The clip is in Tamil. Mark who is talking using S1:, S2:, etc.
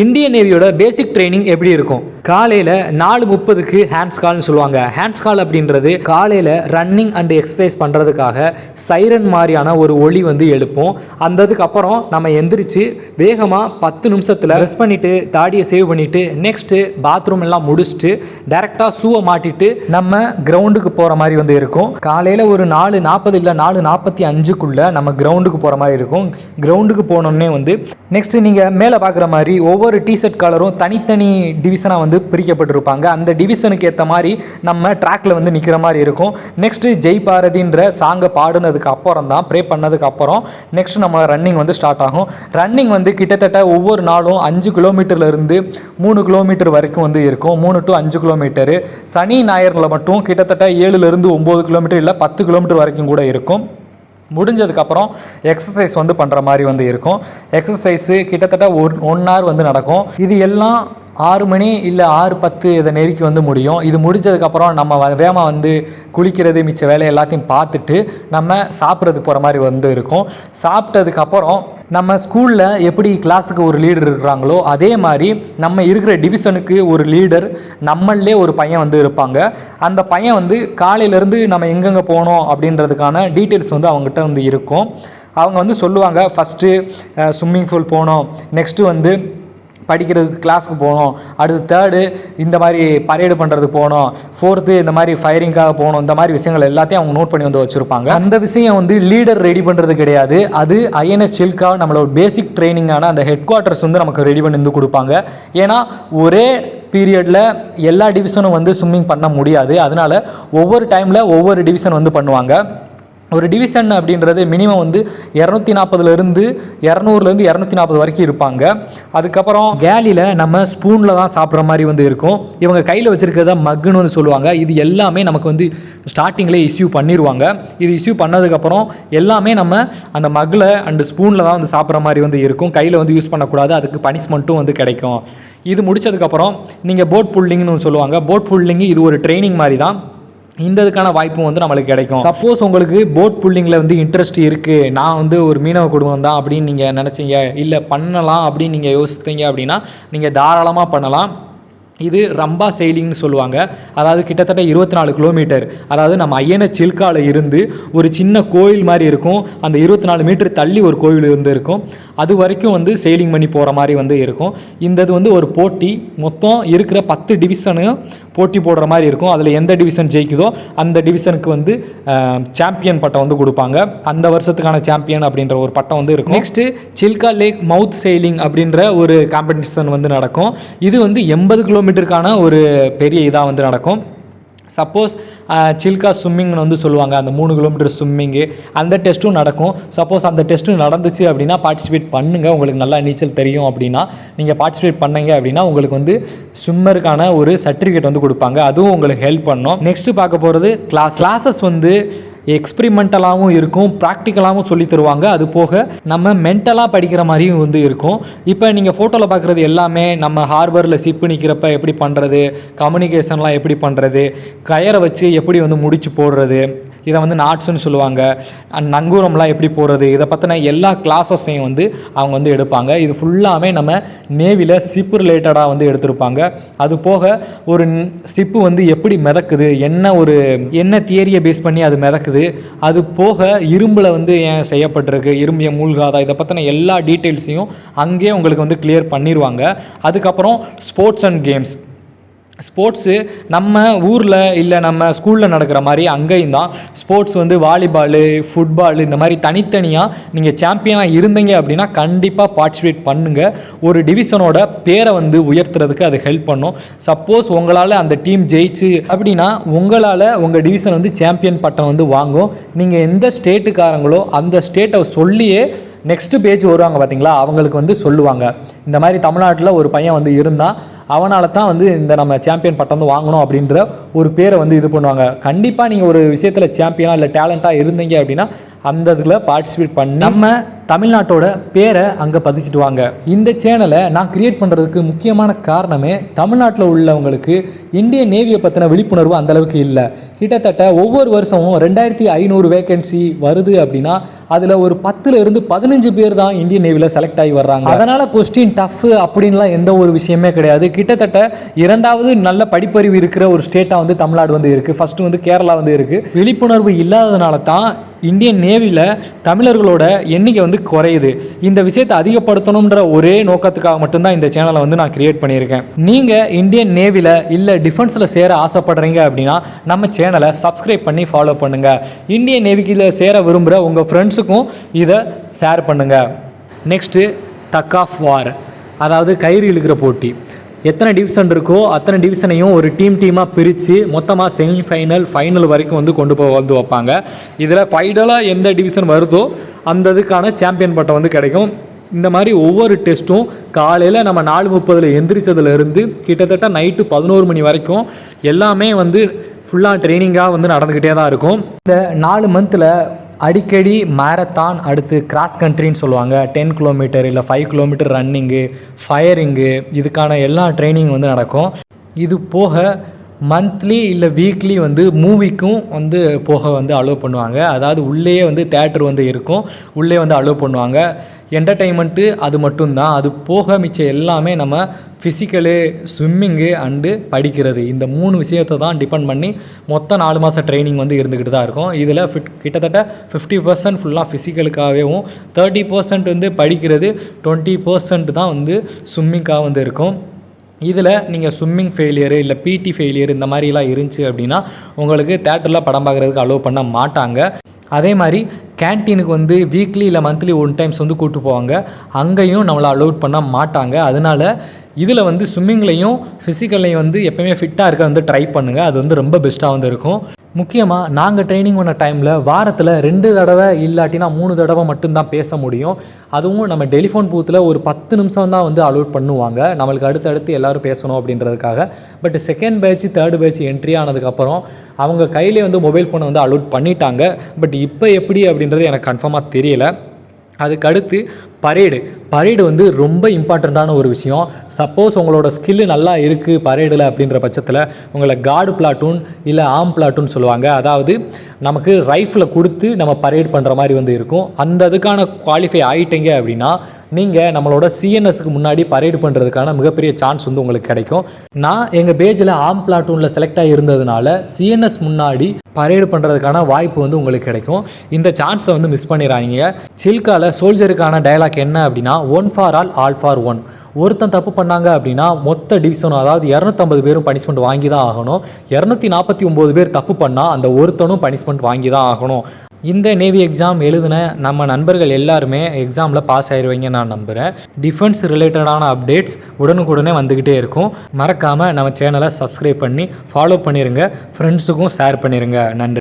S1: இந்தியன் நேவியோட பேசிக் ட்ரைனிங் எப்படி இருக்கும்? காலையில் 4:30க்கு ஹேண்ட்ஸ் கால்னு சொல்லுவாங்க. ஹேண்ட்ஸ் கால் அப்படின்றது காலையில் ரன்னிங் அண்ட் எக்ஸசைஸ் பண்ணுறதுக்காக சைரன் மாதிரியான ஒரு ஒலி வந்து எழுப்போம். அப்புறம் நம்ம எந்திரிச்சு வேகமாக 10 நிமிஷத்தில் ட்ரெஸ் பண்ணிவிட்டு தாடியை சேவ் பண்ணிவிட்டு நெக்ஸ்ட்டு பாத்ரூம் எல்லாம் முடிச்சுட்டு டேரெக்டாக ஷூவை மாட்டிட்டு நம்ம கிரவுண்டுக்கு போகிற மாதிரி வந்து இருக்கும். காலையில் ஒரு 4:40 இல்லை 4:45க்குள்ளே நம்ம கிரவுண்டுக்கு போகிற மாதிரி இருக்கும். கிரவுண்டுக்கு போனோடனே வந்து நெக்ஸ்ட்டு நீங்கள் மேலே பார்க்குற மாதிரி ஒவ்வொரு டிஷர்ட் கலரும் தனித்தனி டிவிஷனாக வந்து பிரிக்கப்பட்டிருப்பாங்க. அந்த டிவிஷனுக்கு ஏற்ற மாதிரி நம்ம ட்ராக்ல வந்து நிற்கிற மாதிரி இருக்கும். நெக்ஸ்ட்டு ஜெய் பாரதின்ற சாங்கை பாடுனதுக்கு அப்புறம் தான் ப்ரே பண்ணதுக்கு அப்புறம் நெக்ஸ்ட் நம்ம ரன்னிங் வந்து ஸ்டார்ட் ஆகும். ரன்னிங் வந்து கிட்டத்தட்ட ஒவ்வொரு நாளும் 5 கிலோமீட்டர்லேருந்து 3 கிலோமீட்டர் வரைக்கும் வந்து இருக்கும். 3 to 5 கிலோமீட்டரு. சனி ஞாயிறில் மட்டும் கிட்டத்தட்ட 7லேருந்து 9 கிலோமீட்டர் இல்லை 10 கிலோமீட்டர் வரைக்கும் கூட இருக்கும். முடிஞ்சதுக்கப்புறம் எக்ஸசைஸ் வந்து பண்ணுற மாதிரி வந்து இருக்கும். எக்ஸசைஸு கிட்டத்தட்ட 1 hour வந்து நடக்கும். இது எல்லாம் 6 மணி இல்லை 6:10 இதை நெருக்கி வந்து முடியும். இது முடிஞ்சதுக்கப்புறம் நம்ம வேகமாக வந்து குளிக்கிறது மிச்ச வேலை எல்லாத்தையும் பார்த்துட்டு நம்ம சாப்பிட்றதுக்கு போகிற மாதிரி வந்து இருக்கும். சாப்பிட்டதுக்கப்புறம் நம்ம ஸ்கூலில் எப்படி கிளாஸுக்கு ஒரு லீடர் இருக்கிறாங்களோ அதே மாதிரி நம்ம இருக்கிற டிவிஷனுக்கு ஒரு லீடர் நம்மளே ஒரு பையன் வந்து இருப்பாங்க. அந்த பையன் வந்து காலையிலேருந்து நம்ம எங்கெங்கே போனோம் அப்படின்றதுக்கான டீட்டெயில்ஸ் வந்து அவங்ககிட்ட வந்து இருக்கும். அவங்க வந்து சொல்லுவாங்க, ஃபஸ்ட்டு ஸ்விம்மிங் பூல் போனோம், நெக்ஸ்ட்டு வந்து படிக்கிறதுக்கு கிளாஸுக்கு போகணும், அடுத்து 3rd இந்த மாதிரி பரேடு பண்ணுறதுக்கு போகணும், 4th இந்த மாதிரி ஃபயரிங்காக போகணும். இந்த மாதிரி விஷயங்கள் எல்லாத்தையும் அவங்க நோட் பண்ணி வந்து வச்சுருப்பாங்க. அந்த விஷயம் வந்து லீடர் ரெடி பண்ணுறது கிடையாது. அது ஐஎன்எஸ் சில்கா நம்மளோட பேசிக் ட்ரைனிங்கான அந்த ஹெட் குவார்ட்டர்ஸ் வந்து நமக்கு ரெடி பண்ணி வந்து கொடுப்பாங்க. ஏன்னா ஒரே பீரியடில் எல்லா டிவிஷனும் வந்து ஸ்விம்மிங் பண்ண முடியாது. அதனால் ஒவ்வொரு டைமில் ஒவ்வொரு டிவிஷன் வந்து பண்ணுவாங்க. ஒரு டிவிஷன் அப்படின்றது மினிமம் வந்து 240லேருந்து 240 வரைக்கும் இருப்பாங்க. அதுக்கப்புறம் கேலியில் நம்ம ஸ்பூனில் தான் சாப்பிட்ற மாதிரி வந்து இருக்கும். இவங்க கையில் வச்சுருக்கிறத மக்குன்னு வந்து சொல்லுவாங்க. இது எல்லாமே நமக்கு வந்து ஸ்டார்டிங்கில் இஷ்யூ பண்ணிடுவாங்க. இது இஷ்யூ பண்ணதுக்கப்புறம் எல்லாமே நம்ம அந்த மக்கில் அண்டு ஸ்பூனில் தான் வந்து சாப்பிட்ற மாதிரி வந்து இருக்கும். கையில் வந்து யூஸ் பண்ணக்கூடாது. அதுக்கு பனிஷ்மெண்ட்டும் வந்து கிடைக்கும். இது முடித்ததுக்கப்புறம் நீங்கள் போட் புல்லிங்னு சொல்லுவாங்க. போட் புல்லிங் இது ஒரு ட்ரைனிங் மாதிரி தான். இதுக்கான வாய்ப்பும் வந்து நம்மளுக்கு கிடைக்கும். சப்போஸ் உங்களுக்கு போட் புல்லிங்கில் வந்து இன்ட்ரெஸ்ட் இருக்குது, நான் வந்து ஒரு மீனவ குடும்பம் தான் அப்படின்னு நீங்கள் நினச்சிங்க, இல்லை பண்ணலாம் அப்படின்னு நீங்கள் யோசித்தீங்க அப்படின்னா நீங்கள் தாராளமாக பண்ணலாம். இது ரம்பா செயிலிங்னு சொல்லுவாங்க. அதாவது கிட்டத்தட்ட 24 கிலோமீட்டர். அதாவது நம்ம ஐஎன்எஸ் சில்காவில் இருந்து ஒரு சின்ன கோயில் மாதிரி இருக்கும். அந்த 24 மீட்டர் தள்ளி ஒரு கோயில் இருந்து இருக்கும். அது வரைக்கும் வந்து செயிலிங் பண்ணி போகிற மாதிரி வந்து இருக்கும். இது வந்து ஒரு போட்டி. மொத்தம் இருக்கிற 10 டிவிஷனையும் போட்டி போடுற மாதிரி இருக்கும். அதில் எந்த டிவிஷன் ஜெயிக்குதோ அந்த டிவிஷனுக்கு வந்து சாம்பியன் பட்டம் வந்து கொடுப்பாங்க. அந்த வருஷத்துக்கான சாம்பியன் அப்படின்ற ஒரு பட்டம் வந்து இருக்கும். நெக்ஸ்ட்டு சில்கா லேக் மவுத் செயிலிங் அப்படின்ற ஒரு காம்படிஷன் வந்து நடக்கும். இது வந்து 80 கிலோமீட்டருக்கான ஒரு பெரிய இதாக வந்து நடக்கும். சப்போஸ் சில்கா ஸ்விம்மிங்னு வந்து சொல்லுவாங்க, அந்த 3 கிலோமீட்டர் ஸ்விம்மிங்கு, அந்த டெஸ்ட்டும் நடக்கும். சப்போஸ் அந்த டெஸ்ட்டும் நடந்துச்சு அப்படின்னா பார்ட்டிசிபேட் பண்ணுங்கள். உங்களுக்கு நல்லா நீச்சல் தெரியும் அப்படின்னா நீங்கள் பார்ட்டிசிபேட் பண்ணீங்க அப்படின்னா உங்களுக்கு வந்து ஸ்விம்மருக்கான ஒரு சர்டிஃபிகேட் வந்து கொடுப்பாங்க. அதுவும் உங்களுக்கு ஹெல்ப் பண்ணும். நெக்ஸ்ட்டு பார்க்க போகிறது கிளாஸஸ் வந்து எக்ஸ்பிரிமெண்டலாகவும் இருக்கும், ப்ராக்டிக்கலாகவும் சொல்லி தருவாங்க. அது போக நம்ம மென்டலாக படிக்கிற மாதிரியும் வந்து இருக்கும். இப்போ நீங்கள் ஃபோட்டோவில் பார்க்குறது எல்லாமே நம்ம ஹார்பரில் ஷிப்பு நிற்கிறப்ப எப்படி பண்ணுறது, கம்யூனிகேஷன்லாம் எப்படி பண்ணுறது, கயரை வச்சு எப்படி வந்து முடிச்சு போடுறது, இதை வந்து நாட்ஸ்ன்னு சொல்லுவாங்க, நங்கூரம்லாம் எப்படி போடுறது, இதை பற்றின எல்லா கிளாஸஸையும் வந்து அவங்க வந்து எடுப்பாங்க. இது ஃபுல்லாமே நம்ம நேவியில் ஷிப்பு ரிலேட்டடாக வந்து எடுத்திருப்பாங்க. அது போக ஒரு ஷிப்பு வந்து எப்படி மிதக்குது, என்ன தியரியை பேஸ் பண்ணி அது மிதக்குது, அது போக இரும்பில் வந்து ஏன் செய்யப்பட்டிருக்கு, இரும்பு ஏன் மூழ்காதா, இதை பற்றின எல்லா டீட்டெயில்ஸையும் அங்கேயே உங்களுக்கு வந்து கிளியர் பண்ணிடுவாங்க. அதுக்கப்புறம் ஸ்போர்ட்ஸ் அண்ட் கேம்ஸ். ஸ்போர்ட்ஸு நம்ம ஊரில் இல்லை நம்ம ஸ்கூலில் நடக்கிற மாதிரி அங்கேயும் தான் ஸ்போர்ட்ஸ் வந்து வாலிபாலு, ஃபுட்பால் இந்த மாதிரி தனித்தனியாக நீங்கள் சாம்பியனாக இருந்தீங்க அப்படின்னா கண்டிப்பாக பார்ட்டிசிபேட் பண்ணுங்கள். ஒரு டிவிஷனோட பேரை வந்து உயர்த்துறதுக்கு அது ஹெல்ப் பண்ணும். சப்போஸ் உங்களால் அந்த டீம் ஜெயிச்சு அப்படின்னா உங்களால் உங்கள் டிவிஷன் வந்து சாம்பியன் பட்டம் வந்து வாங்கும். நீங்கள் எந்த ஸ்டேட்டுக்காரங்களோ அந்த ஸ்டேட்டை சொல்லியே நெக்ஸ்ட்டு பேஜ் வருவாங்க பார்த்தீங்களா, அவங்களுக்கு வந்து சொல்லுவாங்க, இந்த மாதிரி தமிழ்நாட்டில் ஒரு பையன் வந்து இருந்தால் அவனால தான் வந்து இந்த நம்ம சாம்பியன் பட்டம் வந்து வாங்கணும் அப்படின்ற ஒரு பேரை வந்து இது பண்ணுவாங்க. கண்டிப்பாக நீங்கள் ஒரு விஷயத்தில் சாம்பியனாக இல்லை டேலண்ட்டாக இருந்தீங்க அப்படின்னா அந்த இதில் பார்ட்டிசிபேட் பண்ணி நம்ம தமிழ்நாட்டோட பேரை அங்கே பதிச்சிடுவாங்க. இந்த சேனலை நான் கிரியேட் பண்ணுறதுக்கு முக்கியமான காரணமே தமிழ்நாட்டில் உள்ளவங்களுக்கு இந்தியன் நேவியை பற்றின விழிப்புணர்வு அந்தளவுக்கு இல்லை. கிட்டத்தட்ட ஒவ்வொரு வருஷமும் 2500 வேகன்சி வருது அப்படின்னா அதில் ஒரு 10லிருந்து 15 பேர் தான் இந்தியன் நேவியில் செலக்ட் ஆகி வர்றாங்க. அதனால் கொஸ்டின் டஃப் அப்படின்லாம் எந்த ஒரு விஷயமே கிடையாது. கிட்டத்தட்ட 2வது நல்ல படிப்பறிவு இருக்கிற ஒரு ஸ்டேட்டாக வந்து தமிழ்நாடு வந்து இருக்குது. ஃபஸ்ட்டு வந்து கேரளா வந்து இருக்குது. விழிப்புணர்வு இல்லாததுனால தான் இந்தியன் நேவியில் தமிழர்களோட எண்ணிக்கை வந்து குறையுது. இந்த விஷயத்தை அதிகப்படுத்தணுன்ற ஒரே நோக்கத்துக்காக மட்டும்தான் இந்த சேனலை வந்து நான் கிரியேட் பண்ணியிருக்கேன். நீங்கள் இந்தியன் நேவியில் இல்லை டிஃபென்ஸில் சேர ஆசைப்படுறீங்க அப்படின்னா நம்ம சேனலை சப்ஸ்கிரைப் பண்ணி ஃபாலோ பண்ணுங்கள். இந்தியன் நேவிக்கில் சேர விரும்புகிற உங்கள் ஃப்ரெண்ட்ஸுக்கும் இதை ஷேர் பண்ணுங்கள். நெக்ஸ்ட்டு டக் ஆஃப் வார், அதாவது கயிறு இழுக்கிற போட்டி. எத்தனை டிவிஷன் இருக்கோ அத்தனை டிவிஷனையும் ஒரு டீமாக பிரித்து மொத்தமாக செமிஃபைனல் ஃபைனல் வரைக்கும் வந்து கொண்டு வந்து வைப்பாங்க. இதில் ஃபைனலாக எந்த டிவிஷன் வருதோ அந்த இதுக்கான சாம்பியன் பட்டம் வந்து கிடைக்கும். இந்த மாதிரி ஒவ்வொரு டெஸ்ட்டும் காலையில் நம்ம 4:30 எந்திரிச்சதுலேருந்து கிட்டத்தட்ட நைட்டு 11 மணி வரைக்கும் எல்லாமே வந்து ஃபுல்லாக ட்ரைனிங்காக வந்து நடந்துக்கிட்டே தான் இருக்கும். இந்த 4 மந்தில் அடிக்கடி மேரத்தான், அடுத்து கிராஸ் கண்ட்ரின்னு சொல்லுவாங்க, 10 கிலோமீட்டர் இல்லை 5 கிலோமீட்டர் ரன்னிங்கு, ஃபயரிங்கு, இதுக்கான எல்லா ட்ரைனிங் வந்து நடக்கும். இது போக மந்த்லி இல்லை வீக்லி வந்து மூவிக்கும் வந்து போக வந்து அலோவ் பண்ணுவாங்க. அதாவது உள்ளேயே வந்து தேட்டர் வந்து இருக்கும், உள்ளே வந்து அலோவ் பண்ணுவாங்க. என்டர்டெயின்மெண்ட்டு அது மட்டும்தான். அது போக மிச்சம் எல்லாமே நம்ம ஃபிசிக்கலு, ஸ்விம்மிங்கு அண்டு படிக்கிறது, இந்த 3 விஷயத்தை தான் டிபெண்ட் பண்ணி மொத்தம் 4 மாத ட்ரைனிங் வந்து இருந்துக்கிட்டு தான் இருக்கும். இதில் கிட்டத்தட்ட 50% ஃபுல்லாக ஃபிசிக்கலுக்காகவும், 30% வந்து படிக்கிறது, 20% தான் வந்து ஸ்விம்மிங்காக வந்து இருக்கும். இதில் நீங்கள் ஸ்விம்மிங் ஃபெயிலியரு இல்லை பிடி ஃபெயிலியர் இந்த மாதிரிலாம் இருந்துச்சு அப்படின்னா உங்களுக்கு தேட்டரில் படம் பார்க்குறதுக்கு அலோவ் பண்ண மாட்டாங்க. அதே மாதிரி கேன்டீனுக்கு வந்து வீக்லி இல்லை மந்த்லி 1 டைம்ஸ் வந்து கூப்பிட்டு போவாங்க, அங்கேயும் நம்மளை அலோவ் பண்ண மாட்டாங்க. அதனால் இதில் வந்து ஸ்விம்மிங்லேயும் ஃபிசிக்கல்லையும் வந்து எப்போயுமே ஃபிட்டாக இருக்க வந்து ட்ரை பண்ணுங்கள். அது வந்து ரொம்ப பெஸ்ட்டாக வந்து இருக்கும். முக்கியமாக நாங்கள் ட்ரைனிங் பண்ண டைமில் வாரத்தில் 2 தடவை இல்லாட்டினா 3 தடவை மட்டும்தான் பேச முடியும். அதுவும் நம்ம டெலிஃபோன் பூத்தில் ஒரு 10 நிமிஷம் தான் வந்து அலோட் பண்ணுவாங்க, நம்மளுக்கு அடுத்தடுத்து எல்லோரும் பேசணும் அப்படின்றதுக்காக. But second batch, third batch entry ஆனதுக்கப்புறம் அவங்க கையிலே வந்து மொபைல் ஃபோனை வந்து அலோட் பண்ணிட்டாங்க. பட் இப்போ எப்படி அப்படின்றது எனக்கு கன்ஃபார்மாக தெரியலை. அதுக்கடுத்து பரேடு வந்து ரொம்ப இம்பார்ட்டண்ட்டான ஒரு விஷயம். சப்போஸ் உங்களோட ஸ்கில்லு நல்லா இருக்குது பரேடில் அப்படின்ற பட்சத்தில் உங்களை கார்டு பிளாட்டூன் இல்லை ஆர்ம் பிளாட்டூன் சொல்லுவாங்க. அதாவது நமக்கு ரைஃபில் கொடுத்து நம்ம பரேட் பண்ணுற மாதிரி வந்து இருக்கும். அந்த இதுக்கான குவாலிஃபை ஆகிட்டீங்க அப்படின்னா நீங்கள் நம்மளோட சிஎன்எஸ்க்கு முன்னாடி பரேடு பண்ணுறதுக்கான மிகப்பெரிய சான்ஸ் வந்து உங்களுக்கு கிடைக்கும். நான் எங்கள் பேஜில் ஆர்ம் பிளாட்டூனில் செலக்ட் ஆகி இருந்ததுனால சிஎன்எஸ் முன்னாடி பரேடு பண்ணுறதுக்கான வாய்ப்பு வந்து உங்களுக்கு கிடைக்கும். இந்த சான்ஸை வந்து மிஸ் பண்ணிடுறாங்க. சில்கால சோல்ஜருக்கான டயலாக் என்ன அப்படின்னா, 1 ஃபார் ஆல் ஃபார் ஒன். ஒருத்தன் தப்பு பண்ணாங்க அப்படின்னா மொத்த டிவிஷனும், அதாவது 250 பேரும் பனிஷ்மெண்ட் வாங்கி தான் ஆகணும். 249 பேர் தப்பு பண்ணால் அந்த ஒருத்தனும் பனிஷ்மெண்ட் வாங்கி தான் ஆகணும். இந்த நேவி எக்ஸாம் எழுதின நம்ம நண்பர்கள் எல்லாருமே எக்ஸாமில் பாஸ் ஆயிடுவீங்க நான் நம்புகிறேன். டிஃபென்ஸ் ரிலேட்டடான அப்டேட்ஸ் உடனுக்குடனே வந்துக்கிட்டே இருக்கும். மறக்காமல் நம்ம சேனலை சப்ஸ்கிரைப் பண்ணி ஃபாலோ பண்ணிடுங்க, ஃப்ரெண்ட்ஸுக்கும் ஷேர் பண்ணிடுங்க. நன்றி.